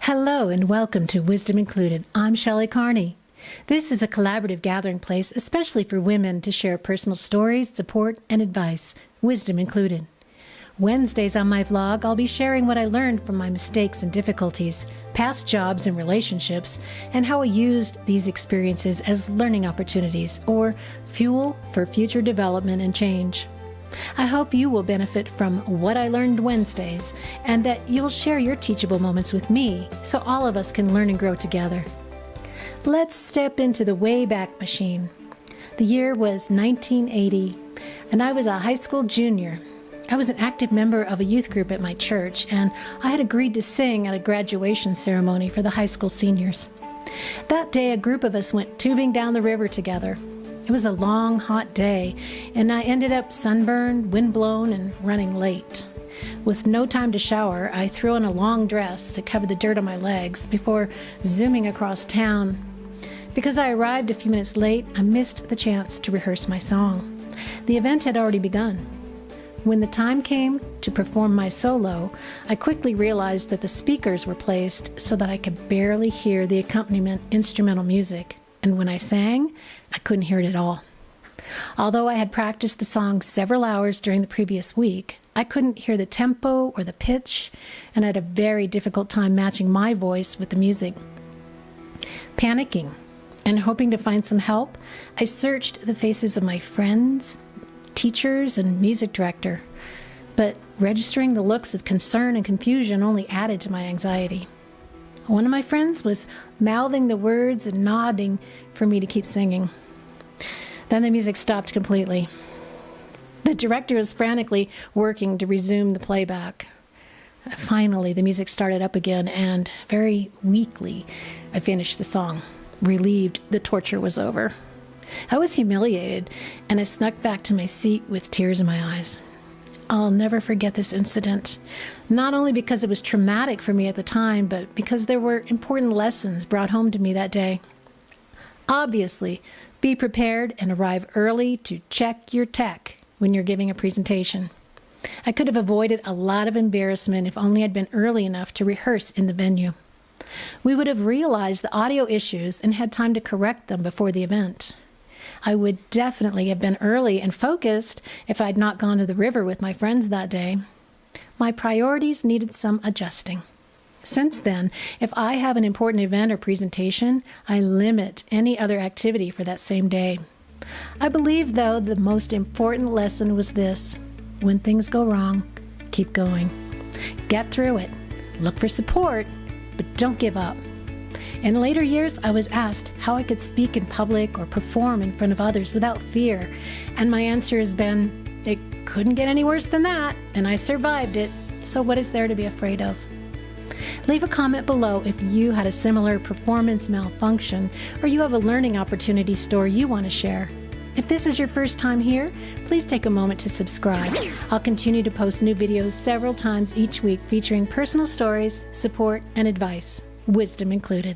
Hello and welcome to Wisdom Included. I'm Shelley Carney. This is a collaborative gathering place, especially for women to share personal stories, support, and advice, wisdom included. Wednesdays on my vlog, I'll be sharing what I learned from my mistakes and difficulties, past jobs and relationships, and how I used these experiences as learning opportunities or fuel for future development and change. I hope you will benefit from what I learned Wednesdays and that you'll share your teachable moments with me so all of us can learn and grow together. Let's step into the Wayback Machine. The year was 1980 and I was a high school junior. I was an active member of a youth group at my church and I had agreed to sing at a graduation ceremony for the high school seniors. That day a group of us went tubing down the river together. It was a long, hot day, and I ended up sunburned, windblown, and running late. With no time to shower, I threw on a long dress to cover the dirt on my legs before zooming across town. Because I arrived a few minutes late, I missed the chance to rehearse my song. The event had already begun. When the time came to perform my solo, I quickly realized that the speakers were placed so that I could barely hear the accompaniment instrumental music. And when I sang, I couldn't hear it at all. Although I had practiced the song several hours during the previous week, I couldn't hear the tempo or the pitch, and I had a very difficult time matching my voice with the music. Panicking and hoping to find some help, I searched the faces of my friends, teachers, and music director, but registering the looks of concern and confusion only added to my anxiety. One of my friends was mouthing the words and nodding for me to keep singing. Then the music stopped completely. The director was frantically working to resume the playback. Finally, the music started up again, and very weakly, I finished the song, relieved the torture was over. I was humiliated, and I snuck back to my seat with tears in my eyes. I'll never forget this incident, not only because it was traumatic for me at the time, but because there were important lessons brought home to me that day. Obviously, be prepared and arrive early to check your tech when you're giving a presentation. I could have avoided a lot of embarrassment if only I'd been early enough to rehearse in the venue. We would have realized the audio issues and had time to correct them before the event. I would definitely have been early and focused if I'd not gone to the river with my friends that day. My priorities needed some adjusting. Since then, if I have an important event or presentation, I limit any other activity for that same day. I believe, though, the most important lesson was this: when things go wrong, keep going. Get through it. Look for support, but don't give up. In later years, I was asked how I could speak in public or perform in front of others without fear, and my answer has been, it couldn't get any worse than that, and I survived it, so what is there to be afraid of? Leave a comment below if you had a similar performance malfunction or you have a learning opportunity story you want to share. If this is your first time here, please take a moment to subscribe. I'll continue to post new videos several times each week featuring personal stories, support, and advice, wisdom included.